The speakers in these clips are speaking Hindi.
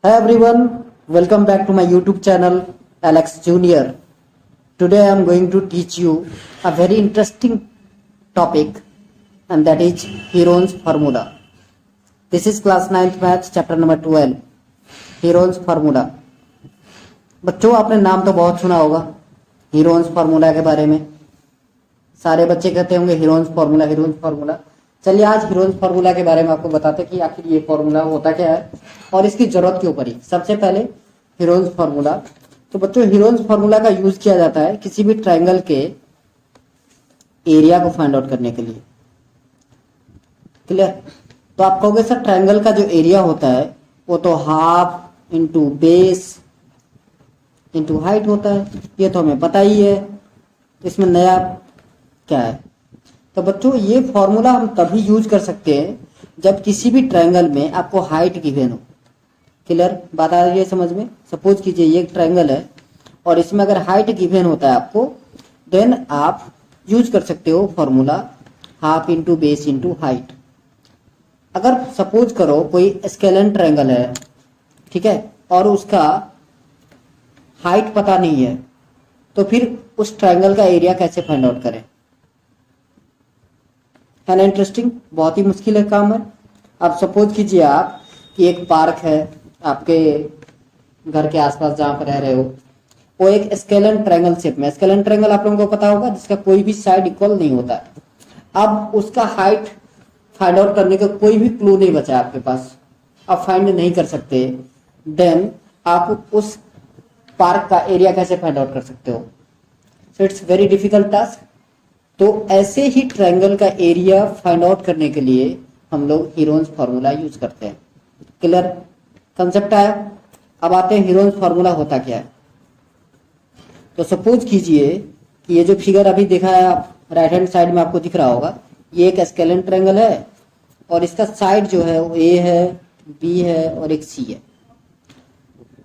Hi everyone, welcome back to my YouTube channel Alex Junior. Today I am going to teach you a very interesting topic, and that is Heron's formula. This is class 9th maths chapter number 12, Heron's formula. बच्चों आपने नाम तो बहुत सुना होगा हीरोन्स फार्मूला के बारे में। सारे बच्चे कहते होंगे हीरोन्स फार्मूला हीरोन्स फार्मूला। चलिए आज हीरोन्स फार्मूला के बारे में आपको बताते हैं कि आखिर ये फार्मूला होता क्या है और इसकी जरूरत क्यों पड़ी। सबसे पहले हीरोन्स फार्मूला। तो बच्चों हीरोन्स फार्मूला का यूज किया जाता है किसी भी ट्रायंगल के एरिया को फाइंड आउट करने के लिए। क्लियर? तो आप कहोगे सर ट्रायंगल का जो एरिया होता है वो तो half into base into height होता है, ये तो हमें पता ही है, इसमें नया क्या है। तो बच्चों ये फॉर्मूला हम तभी यूज कर सकते हैं जब किसी भी ट्रायंगल में आपको हाइट गिवन हो। क्लियर? बात आ रही है समझ में? सपोज कीजिए ये एक ट्रायंगल है और इसमें अगर हाइट गिवन होता है आपको, देन आप यूज कर सकते हो formula half into base into height. अगर सपोज करो कोई स्केलन ट्रायंगल है, ठीक है, और उसका हाइट पता नहीं है, तो फिर उस ट्रायंगल का एरिया कैसे फाइंड आउट करें? है ना इंटरेस्टिंग? बहुत ही मुश्किल है काम है। अब सपोज कीजिए आप कि एक पार्क है आपके घर के आसपास जहां पर रह रहे हो, वो एक स्केलन ट्रायंगल शेप में। स्केलन ट्रायंगल आप लोगों को पता होगा जिसका कोई भी साइड इक्वल नहीं होता है। अब उसका हाइट फाइंड आउट करने का कोई भी क्लू नहीं बचा आपके पास, आप फाइंड नहीं कर सकते, देन आप उस पार्क का एरिया कैसे फाइंड आउट कर सकते हो? So it's very difficult task. तो ऐसे ही ट्रायंगल का एरिया फाइंड आउट करने के लिए हम लोग हीरोन्स फार्मूला यूज करते हैं। क्लियर कंसेप्ट आया? अब आते हैं हीरोन्स फार्मूला होता क्या है। तो सपोज कीजिए कि ये जो फिगर अभी देखा है आप राइट हैंड साइड में आपको दिख रहा होगा, ये एक स्केलन ट्रायंगल है और इसका साइड जो है वो ए है, बी है और एक सी है।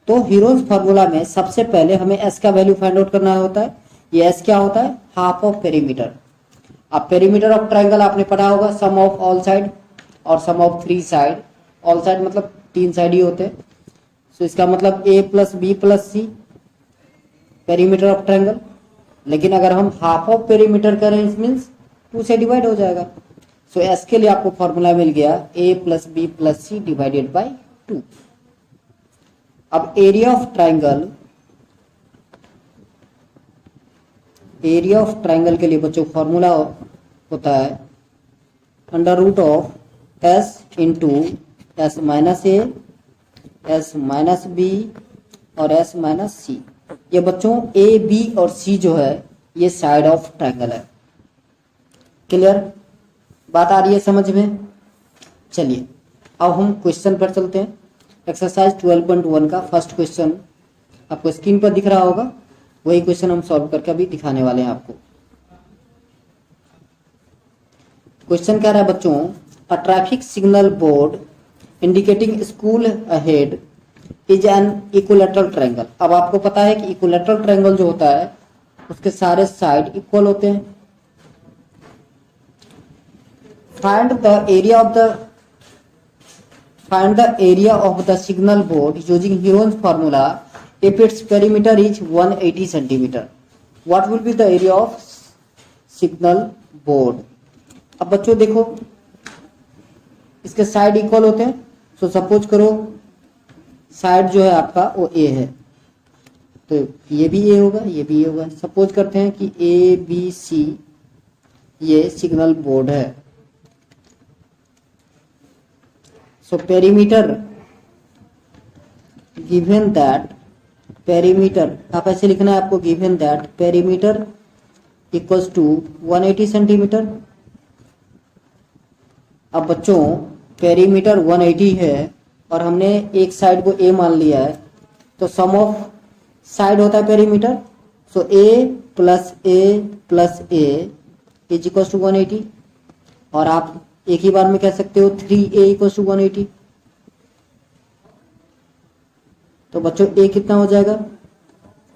तो हीरोन्स फार्मूला में सबसे पहले हमें एस का वैल्यू फाइंड आउट करना होता है। ये एस क्या होता है? Half of perimeter. अब पेरीमीटर ऑफ ट्रायंगल आपने पढ़ा होगा, सम ऑफ ऑल साइड और sum of three side. All side मतलब तीन साइड ही होते हैं। सो इसका मतलब A plus B plus C perimeter of triangle. लेकिन अगर हम हाफ ऑफ पेरीमीटर करें इट मीन्स 2 से डिवाइड हो जाएगा। सो एस के लिए आपको फॉर्मूला मिल गया A plus B plus C divided by 2। अब एरिया ऑफ ट्रायंगल के लिए बच्चों फॉर्मूला होता है under root of S into S minus A, S minus B और एस माइनस सी। ये बच्चों ए बी और सी जो है ये साइड ऑफ ट्रायंगल है। क्लियर? बात आ रही है समझ में? चलिए अब हम क्वेश्चन पर चलते हैं। एक्सरसाइज 12.1 का फर्स्ट क्वेश्चन आपको स्क्रीन पर दिख रहा होगा, वही क्वेश्चन हम सॉल्व करके अभी दिखाने वाले हैं आपको। क्वेश्चन कह रहा है बच्चों, a traffic signal board indicating school ahead is an equilateral triangle. अब आपको पता है कि इक्विलैटरल ट्रायंगल जो होता है उसके सारे साइड इक्वल होते हैं। Find the area of the signal board using Heron's formula if its perimeter is 180 centimeter. What will be the area of signal board? अब बच्चों देखो इसके साइड इक्वल होते हैं। सो सपोज करो साइड जो है आपका वो ए है, तो ये भी ए होगा, ये भी ए होगा। सपोज करते हैं कि ए बी सी ये सिग्नल बोर्ड है। So perimeter given that perimeter, आप ऐसे लिखना है आपको, given that perimeter equals to 180 centimetre. अब बच्चों पेरीमीटर 180 है और हमने एक साइड को ए मान लिया है, तो सम ऑफ साइड होता है perimeter. So A plus A is equals to 180, और आप एक ही बार में कह सकते हो 3a इक्वल्स टू 180। तो बच्चों ए कितना हो जाएगा?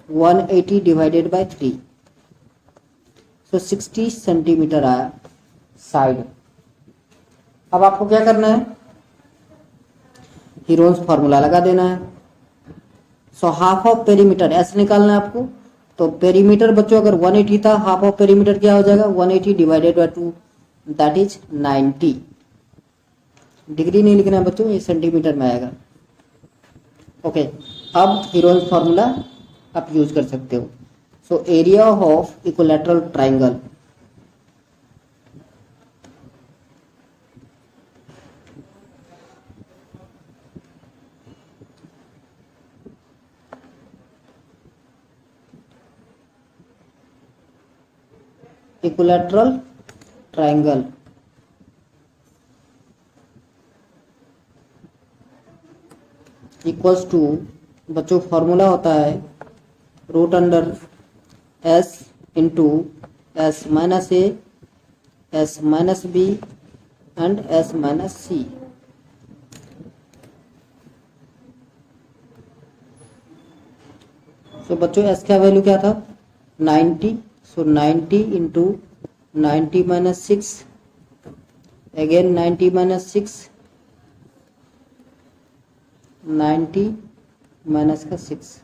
180 डिवाइडेड बाय 3, सो 60 सेंटीमीटर आया साइड। अब आपको क्या करना है? हीरोन्स फार्मूला लगा देना है। So half of perimeter S निकालना है आपको। तो पेरीमीटर बच्चों अगर 180 था, हाफ ऑफ पेरीमीटर क्या हो जाएगा 180 divided by 2, that is 90। Degree नहीं लिखना है बच्चों, ये सेंटीमीटर में आएगा। ओके, अब हीरोइंस फॉर्मूला आप यूज कर सकते हो। So area of equilateral triangle, equilateral triangle equals to बच्चों फॉर्मूला होता है root under S into S minus A, S minus B and S minus C. So बच्चों एस का वैल्यू क्या था 90, so 90 into 90 minus 6, again 90 minus 6, 90 minus का 6,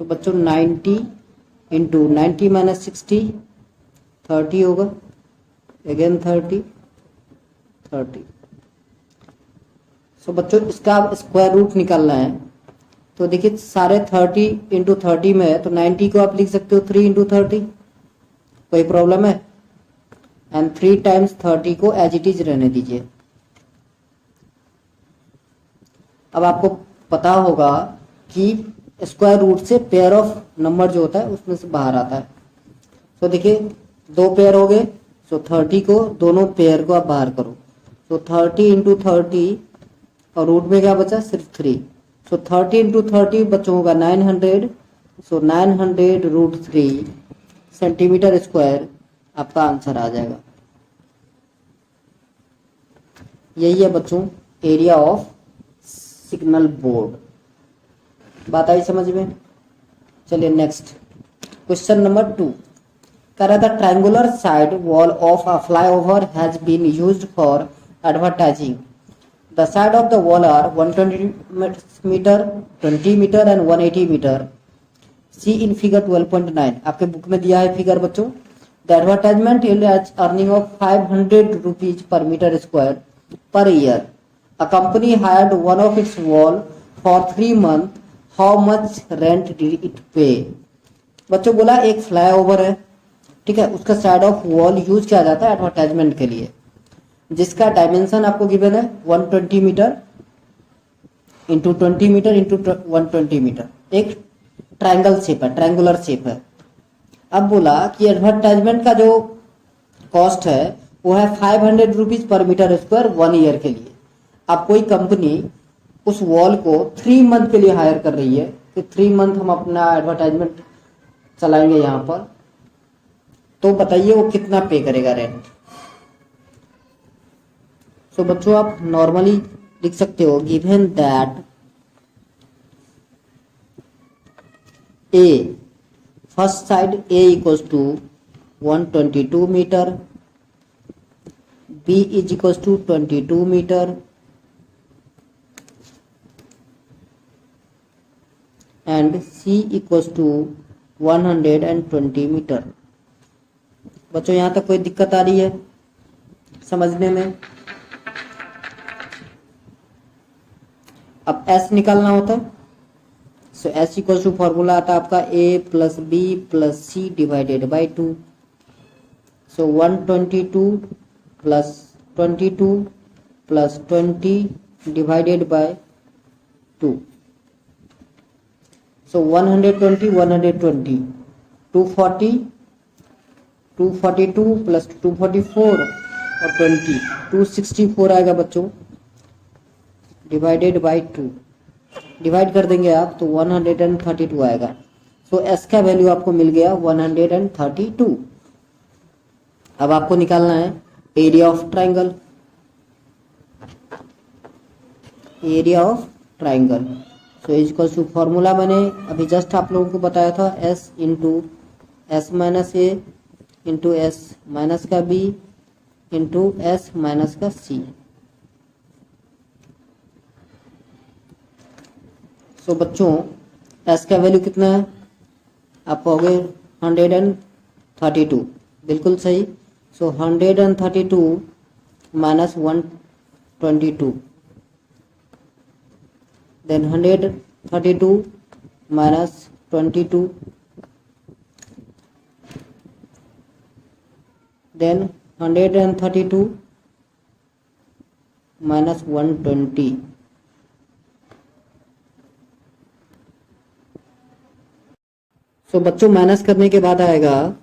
सो बच्चों 90 इंटू 90 माइनस 60 30 होगा, अगेन 30 30। सो बच्चों इसका स्क्वायर रूट निकालना है। तो देखिए सारे 30 इंटू 30 में है, तो 90 को आप लिख सकते हो 3 इंटू 30, कोई प्रॉब्लम है? एंड 3 टाइम्स 30 को एज इट इज रहने दीजिए। अब आपको पता होगा कि स्क्वायर रूट से पेयर ऑफ नंबर जो होता है उसमें से बाहर आता है। तो देखिए 2 पेयर हो गए, सो 30 को दोनों पेयर को आप बाहर करो, तो 30 इंटू 30 और रूट में क्या बचा सिर्फ 3, सो 30 इंटू 30 बच्चों होगा 900, सो 900 रूट 3 सेंटीमीटर स्क्वायर आपका आंसर आ जाएगा। यही है बच्चों एरिया ऑफ सिग्नल बोर्ड। बात आई समझ में? चलिए नेक्स्ट क्वेश्चन नंबर 2 कह रहा था triangular side wall of a flyover has been used for advertising. The side of the wall are 120 metre, 20 metre and 180 metre. See in figure 12.9। आपके बुक में दिया है फिगर बच्चों। The advertisement is earning of 500 rupees per metre square per year. A company hired one of its wall for 3 months. How much rent did it pay? बच्चों बोला एक फ्लाईओवर है, ठीक है, उसका साइड ऑफ वॉल यूज किया जाता है एडवर्टाइजमेंट के लिए, जिसका डायमेंशन आपको गिवन है 120 metre into 20 metre into 120 metre. एक ट्रायंगल शेप है, ट्रायंगुलर शेप है। अब बोला कि एडवर्टाइजमेंट का जो कॉस्ट है वो है 500 rupees per metre square 1 year के लिए। अब कोई कंपनी उस वॉल को 3 मंथ के लिए हायर कर रही है कि 3 मंथ हम अपना एडवर्टाइजमेंट चलाएंगे यहाँ पर, तो बताइए वो कितना पे करेगा रेंट। सो बच्चों आप नॉर्मली लिख सकते हो given that A first side A equals to 122 metre, B is equals to 22 meter and C equals to 120 meter। बच्चों यहाँ तक कोई दिक्कत आ रही है समझने में? अब S निकालना होता है, सो S इक्वल्स टू फॉर्मूला आता है आपका A plus B plus C divided by 2। So 122 plus 22 plus 20 divided by 2। So 120 120 240 242 plus 244 और 20 264 आएगा बच्चों, डिवाइडेड बाय 2। डिवाइड कर देंगे आप तो 132 आएगा। सो एस का वैल्यू आपको मिल गया 132। अब आपको निकालना है area of triangle. Area of triangle so equal to formula मैंने अभी जस्ट आप लोगों को बताया था, S into S minus A into S minus का बी इंटू एस माइनस का सी। सो बच्चों एस का वैल्यू कितना है, आप कहोगे 132, बिल्कुल सही। So 132 minus 122, then 132 minus 22, then 132 minus 120। So बच्चों माइनस करने के बाद आएगा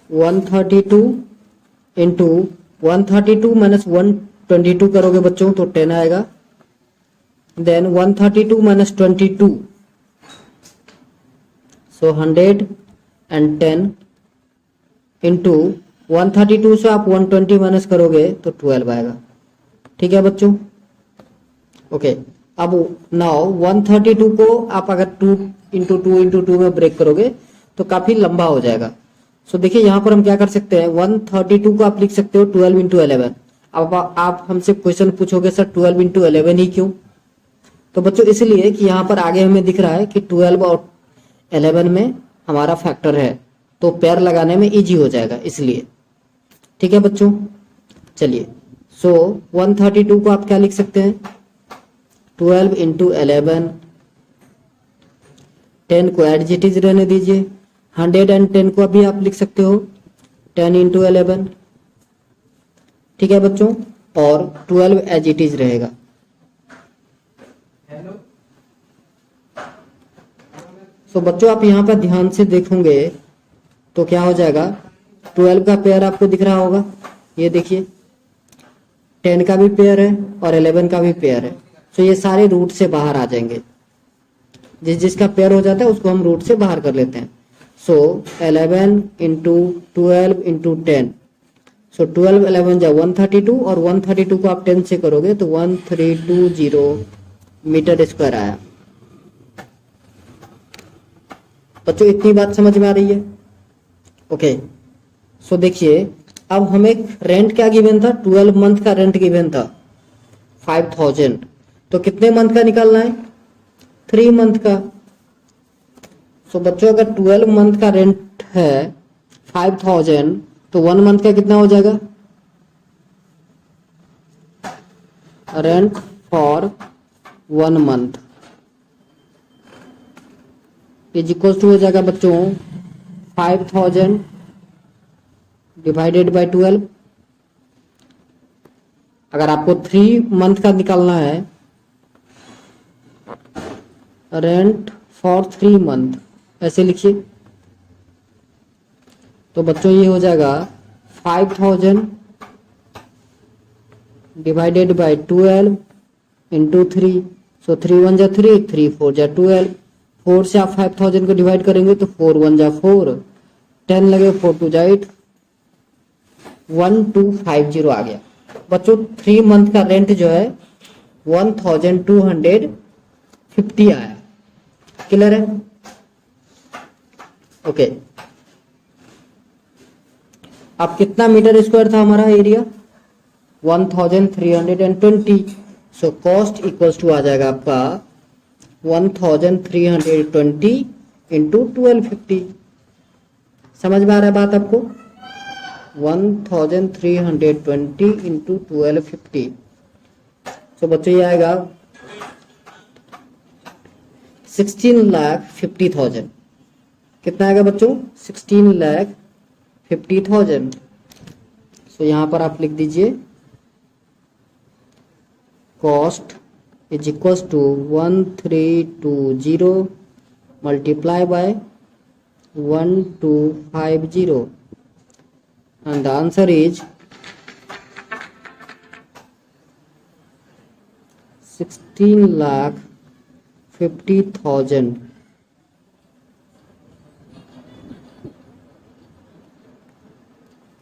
132 इंटू 132 माइनस 122 करोगे बच्चों तो 10 आएगा, देन 132 माइनस 22, सो 110 इंटू 132 से आप 120 माइनस करोगे तो 12 आएगा। ठीक है बच्चों, ओके। अब नाउ 132 को आप अगर 2 इंटू 2 इंटू 2 में ब्रेक करोगे तो काफी लंबा हो जाएगा। सो देखिए यहाँ पर हम क्या कर सकते हैं, 132 को आप लिख सकते हो 12 इंटू 11। अब आप हमसे क्वेश्चन पूछोगे सर 12 इंटू 11 ही क्यों, तो बच्चों इसलिए कि यहाँ पर आगे हमें दिख रहा है कि 12 और 11 में हमारा फैक्टर है, तो पेयर लगाने में इजी हो जाएगा इसलिए। ठीक है बच्चों, चलिए। सो 132 को आप क्या लिख सकते हैं, 12 इंटू 11, 10 को एज इट इज रहने दीजिए, 110 को अभी आप लिख सकते हो 10 इंटू 11। ठीक है बच्चों, और 12 एज इट इज रहेगा। सो बच्चों आप यहाँ पर ध्यान से देखोगे तो क्या हो जाएगा, 12 का पेयर आपको दिख रहा होगा, ये देखिए 10 का भी पेयर है और 11 का भी पेयर है। सो ये सारे रूट से बाहर आ जाएंगे, जिसका पेयर हो जाता है उसको हम रूट से बाहर कर लेते हैं। सो 11 इंटू 12 इंटू 10, सो 12 11 जा 132 और 132 को आप 10 से करोगे तो 1320 मीटर स्क्वायर आया। बच्चों इतनी बात समझ में आ रही है, ओके। सो देखिए अब हमें रेंट क्या गिवन था, 12 मंथ का रेंट गिवन था 5000, तो कितने मंथ का निकालना है, 3 मंथ का। सो बच्चों अगर 12 मंथ का रेंट है 5000 तो 1 मंथ का कितना हो जाएगा, rent for 1 month is equal to हो जाएगा बच्चों 5000 डिवाइडेड बाय 12। अगर आपको 3 मंथ का निकालना है, रेंट फॉर 3 मंथ ऐसे लिखिए, तो बच्चों ये हो जाएगा 5000 डिवाइडेड बाय 12 इंटू 3, सो 3 1 जा 3, 3 4 जा 12, 4 से आप 5000 को डिवाइड करेंगे तो 4 1 जा 4, 10 लगे 4 2 जा 8, 1250 आ गया। बच्चों 3 मंथ का रेंट जो है 1250 आया। क्लियर है, ओके। अब कितना मीटर स्क्वायर था हमारा area, 1320, so cost equals to आ जाएगा आपका 1320 इंटू 1250। समझ में आ रहा है बात आपको, 1320 इंटू 1250। सो बच्चों ये आएगा 16,50,000। कितना आएगा बच्चों, 16,50,000। सो यहाँ पर आप लिख दीजिए cost is equals to 1320 multiply by 1250 and the answer is 16,50,000।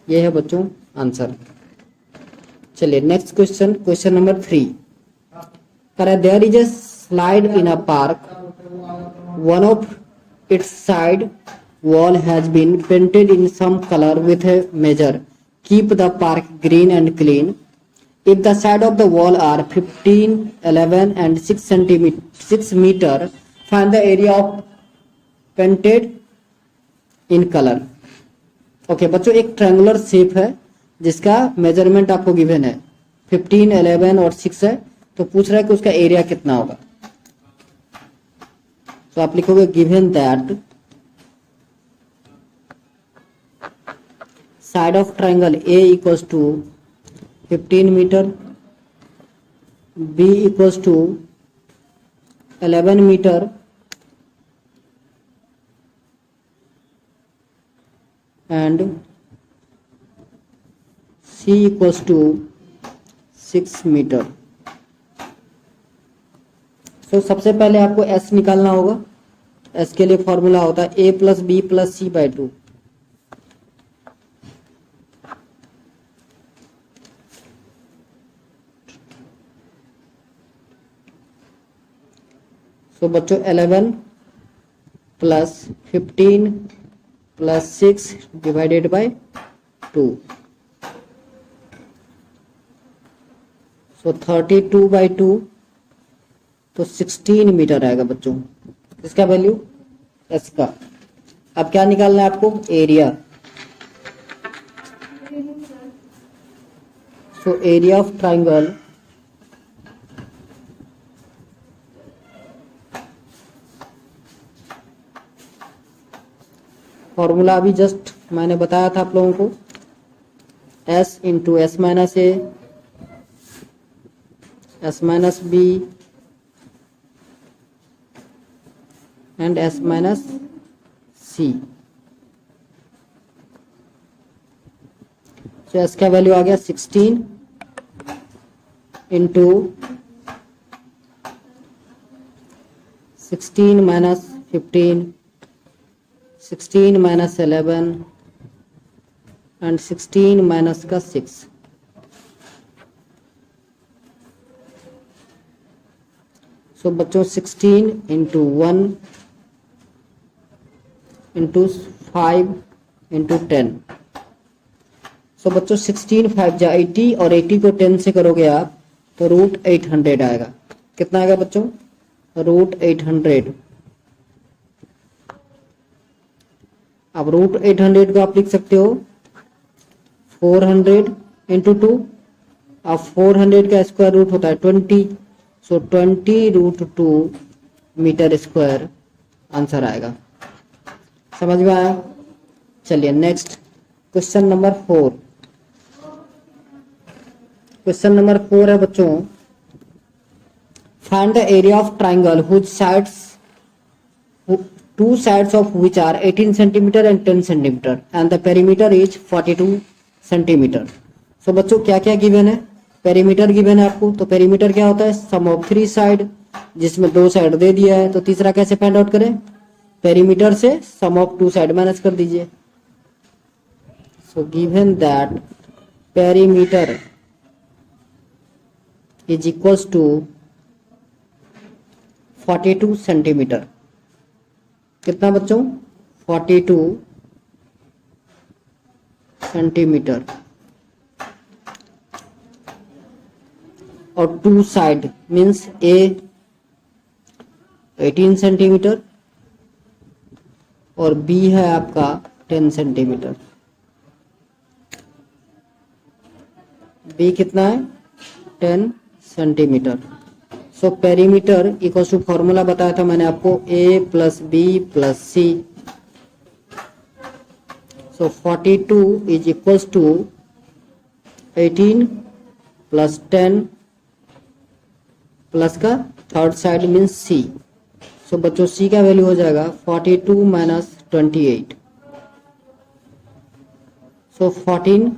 ये है बच्चों आंसर। चलिए next question, question number 3। There is a slide in a park. One of its side wall has been painted in some color with a measure. Keep the park green and clean. If the side of the wall are 15, 11 and 6 meter, find the area of painted in color. Okay बच्चों, एक ट्रायंगुलर शेप है जिसका मेजरमेंट आपको गिवन है 15, 11 और 6 है, तो पूछ रहा है कि उसका एरिया कितना होगा। तो आप लिखोगे given that side of triangle A equals to 15 metre, B equals to 11 metre and C equals to 6 metre. So सबसे पहले आपको S निकालना होगा। S के लिए फॉर्मूला होता है A plus B plus C by 2। So बच्चों 11 plus 15 plus 6 divided by 2, so 32 by 2 तो 16 मीटर आएगा बच्चों। इसका वैल्यू एस का। अब क्या निकालना है आपको? Area. So area of triangle formula अभी जस्ट मैंने बताया था आप लोगों को, S into S minus A, S minus B and S minus सी। तो एस का वैल्यू आ गया 16 into 16 minus 15, 16 minus 11 and 16 minus का 6। सो बच्चों 16 इंटू 1 इंटू 5 इंटू 10। सो बच्चों 16 5 जा 80 और 80 को 10 से करोगे आप तो रूट 800 आएगा। कितना आएगा बच्चों? रूट 800। अब रूट 800 को आप लिख सकते हो 400 इंटू 2। अब 400 का स्क्वायर रूट होता है 20, so 20 root 2 metre square answer आएगा। समझ में आया? चलिए next question number 4। Question number 4 है बच्चों, find the area of triangle whose sides two sides of which are 18 centimeter and 10 centimeter and the perimeter is 42 centimeter। सो बच्चों क्या क्या गिवन है? पेरीमीटर गिवन है आपको, तो पेरीमीटर क्या होता है? सम ऑफ 3 साइड, जिसमें 2 साइड दे दिया है, तो तीसरा कैसे फाइंड आउट करें? पेरीमीटर से सम ऑफ 2 साइड माइनस कर दीजिए। So given that perimeter is equals to 42 centimetre. कितना बच्चों? 42 सेंटीमीटर। और 2 साइड मीन्स ए 18 सेंटीमीटर और बी है आपका 10 सेंटीमीटर। बी कितना है? 10 centimetre. So perimeter equal to formula बताया था मैंने आपको A plus B plus C. So 42 is equals to 18 plus 10 plus का third side means C. So बच्चों सी का वैल्यू हो जाएगा 42 माइनस 28। सो 14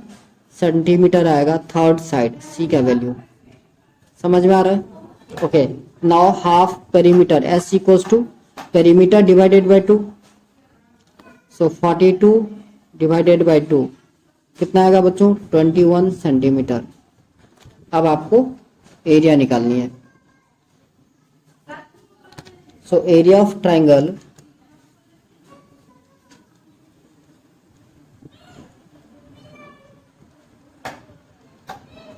सेंटीमीटर आएगा थर्ड साइड, सी का वैल्यू। समझ में आ रहा है? Okay, now half perimeter S equals to perimeter divided by 2। So 42 divided by 2 कितना आएगा बच्चों? 21 सेंटीमीटर। अब आपको एरिया निकालनी है। So area of triangle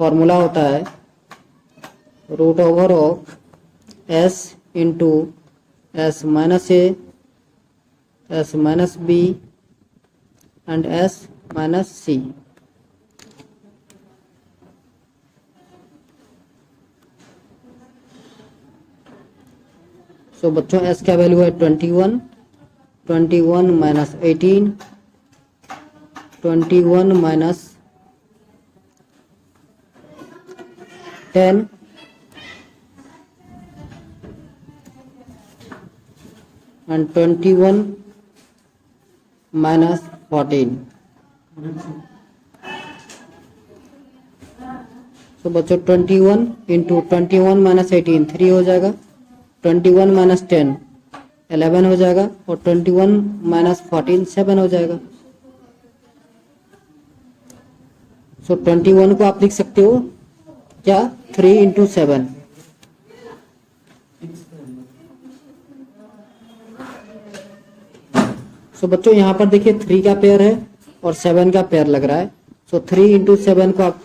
formula होता है root over of S into S minus A, S minus B and S minus C. So बच्चों एस का वैल्यू है 21, 21 माइनस 18, 21 माइनस 10 and 21 minus 14। तो बच्चों 21 इंटू 21 माइनस 18 3 हो जाएगा, 21 माइनस 10 11 हो जाएगा और 21 माइनस 14 7 हो जाएगा। सो 21 को आप लिख सकते हो क्या 3 इंटू 7। सो बच्चों यहाँ पर देखिए 3 का पेयर है और 7 का पेयर लग रहा है। सो 3 इंटू 7 को आप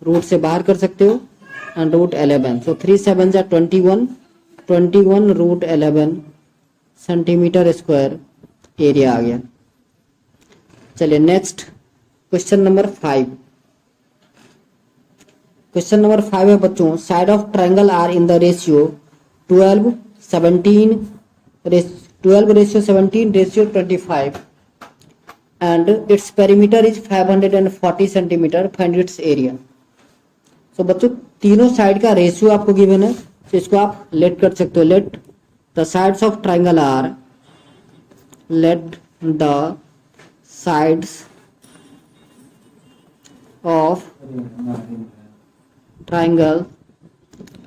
रूट से बाहर कर सकते हो एंड रूट 11। सो 3 7 जा 21, 21 रूट 11 सेंटीमीटर स्क्वायर एरिया आ गया। चलिए next question number 5। Question number 5 है बच्चों, side of triangle are in the ratio 12 17 12 ratio 17 ratio 25 and its perimeter is 540 centimetre, find its area. So बच्चों तीनों साइड का रेशियो आपको गिवन है, तो इसको आप लेट कर सकते हो। Let the sides of triangle are, let the sides of triangle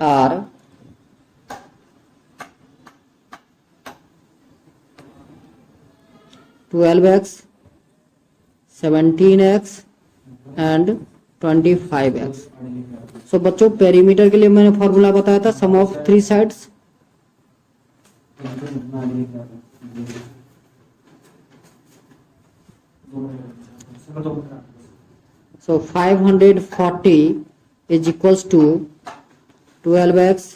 are 12x 17x and 25x। So बच्चों पेरीमीटर के लिए मैंने फॉर्मूला बताया था sum of 3 sides. So 540 is equals to 12x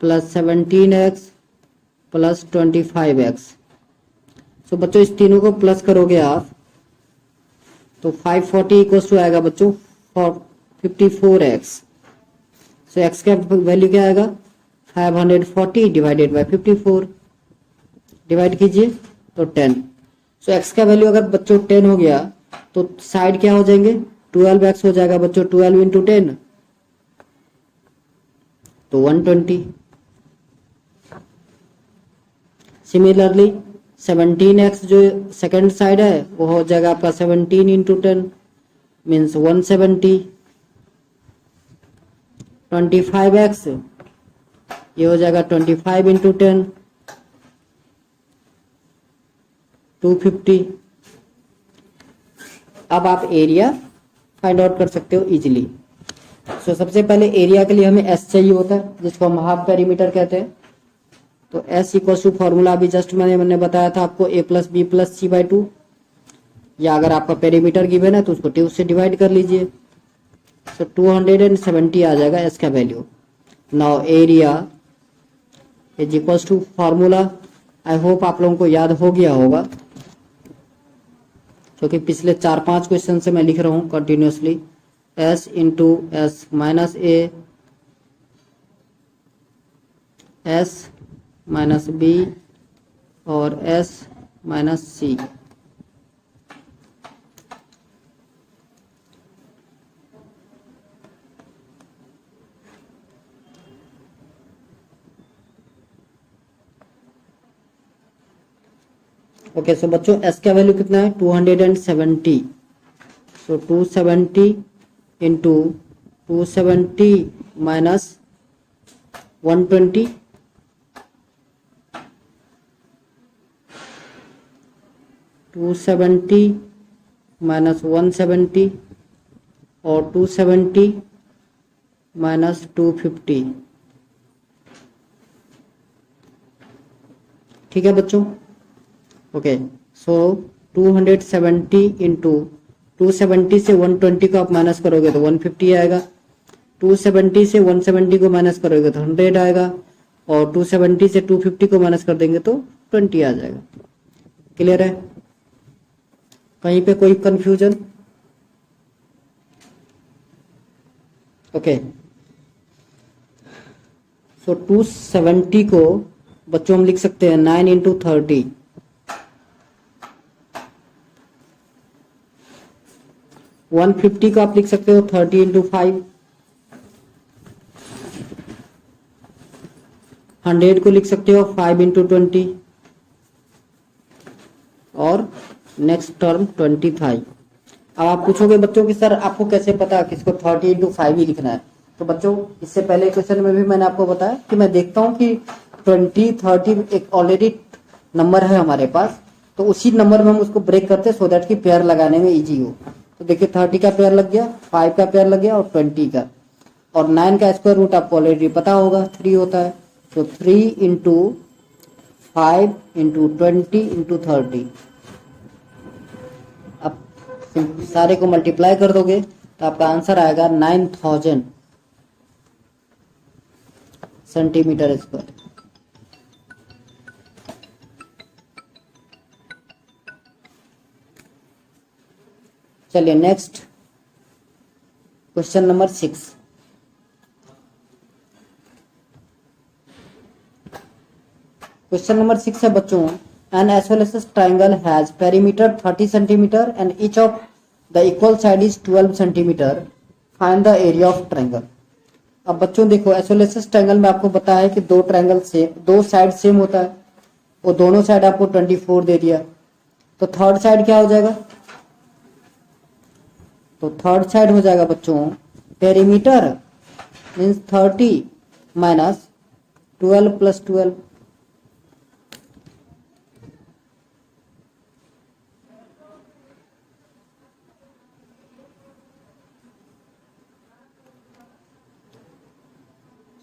plus 17x plus 25x। So बच्चों इस तीनों को प्लस करोगे आप तो 540 इक्वल्स टू आएगा बच्चों 54x। सो x का वैल्यू क्या आएगा 540 डिवाइडेड बाय 54, डिवाइड कीजिए तो 10। सो x का वैल्यू अगर बच्चों 10 हो गया तो साइड क्या हो जाएंगे 12x हो जाएगा बच्चों, 12 इंटू 10 तो 120। सिमिलरली 17x जो सेकंड साइड है वो हो जाएगा आपका 17 इंटू 10 मीन्स 170। 25x ये हो जाएगा 25 इंटू 10 250। अब आप एरिया फाइंड आउट कर सकते हो इजीली। सो सबसे पहले एरिया के लिए हमें एस चाहिए होता है जिसको हम हाफ पेरीमीटर कहते हैं। तो एस इक्वल टू फॉर्मूला अभी जस्ट मैंने बताया था आपको a plus B plus C by 2, या अगर आपका पेरीमीटर गिवन है तो उसको 2 से डिवाइड कर लीजिए। सो 270 आ जाएगा एस का value. Now area is equal to formula, I hope आप लोगों को याद हो गया होगा क्योंकि पिछले 4-5 क्वेश्चन से मैं लिख रहा हूं continuously. S into S minus ए, एस माइनस बी और S minus c. Okay so बच्चों एस का वैल्यू कितना है 270। सो 270 इंटू 270 माइनस 120 270 माइनस 170 और 270 माइनस 250। ठीक है बच्चों। ओके सो 270 इंटू 270 से 120 को आप माइनस करोगे तो 150 आएगा, 270 से 170 को माइनस करोगे तो 100 आएगा, और 270 से 250 को माइनस कर देंगे तो 20 आ जाएगा। क्लियर है? कहीं पे कोई कंफ्यूजन? ओके, सो 270 को बच्चों हम लिख सकते हैं 9 इंटू 30, 150 को आप लिख सकते हो 30 इंटू 5, 100 को लिख सकते हो 5 इंटू 20, और नेक्स्ट टर्म 25। अब आप पूछोगे बच्चों कि सर आपको कैसे पता किसको 30 इंटू 5 ही लिखना है? तो बच्चों इससे पहले क्वेश्चन में भी मैंने आपको बताया कि मैं देखता हूं कि 20 30 एक ऑलरेडी नंबर है हमारे पास, तो उसी नंबर में हम उसको ब्रेक करते हैं सो दैट कि पेयर लगाने में इजी हो। तो देखिए 30 का पेयर लग गया, 5 का पेयर लग गया और 20 का, और 9 का स्क्वायर रूट आपको ऑलरेडी पता होगा 3 होता है। तो 3 इंटू 5 इंटू 20 इंटू 30, अब सारे को मल्टीप्लाई कर दोगे तो आपका आंसर आएगा 9000 सेंटीमीटर स्क्वायर। चलिए next question number 6। Question number 6 है बच्चों, N isosceles triangle has perimeter 30 centimetre and each of the equal side is 12 centimetre, find the area of triangle. अब बच्चों देखो आइसोसेलेस ट्राइंगल में आपको पता है कि दो ट्राइंगल सेम, दो साइड सेम होता है, वो दोनों साइड आपको 24 दे दिया, तो थर्ड साइड क्या हो जाएगा? तो थर्ड साइड हो जाएगा बच्चों पेरीमीटर मीन्स 30 माइनस 12 प्लस 12,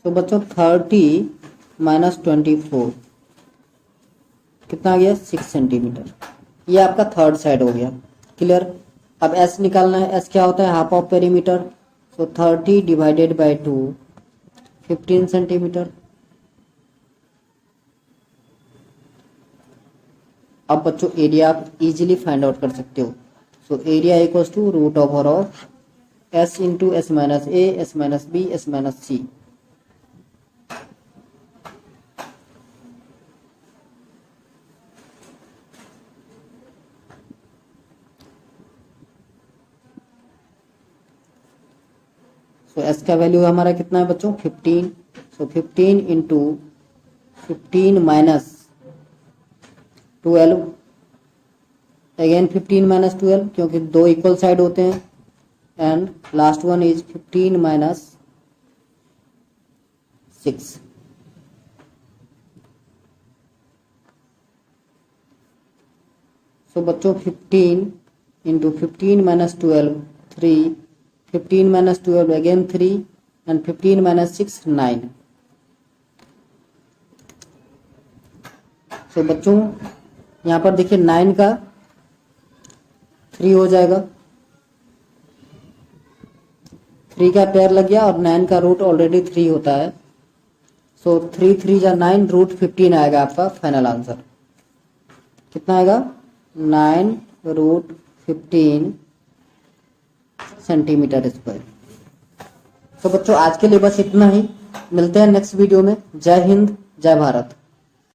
तो बच्चों 30 माइनस 24 कितना आ गया? 6 सेंटीमीटर। ये आपका थर्ड साइड हो गया। क्लियर? अब एस निकालना है। एस क्या होता है? Half of perimeter. So 30 divided by 2 15 centimetre. अब बच्चों एरिया आप इजीली फाइंड आउट कर सकते हो। So area equals to root over of S into S minus A, S minus b, s minus सी। तो एस का वैल्यू हमारा कितना है बच्चों? 15। So 15 into 15 minus 12, again 15 minus 12 क्योंकि दो इक्वल साइड होते हैं, and last one is 15 minus 6। So बच्चों 15 into 15 minus 12 3, 15 minus 12 again 3, and 15 minus 6 9। तो बच्चों यहाँ पर देखिए 9 का 3 हो जाएगा, 3 का पेयर लग गया और 9 का रूट ऑलरेडी 3 होता है। सो 3 3 जा 9, रूट 15 आएगा आपका फाइनल आंसर। कितना आएगा? 9 रूट 15 सेंटीमीटर स्क्वायर। तो बच्चों आज के लिए बस इतना ही, मिलते हैं नेक्स्ट वीडियो में। जय हिंद, जय भारत।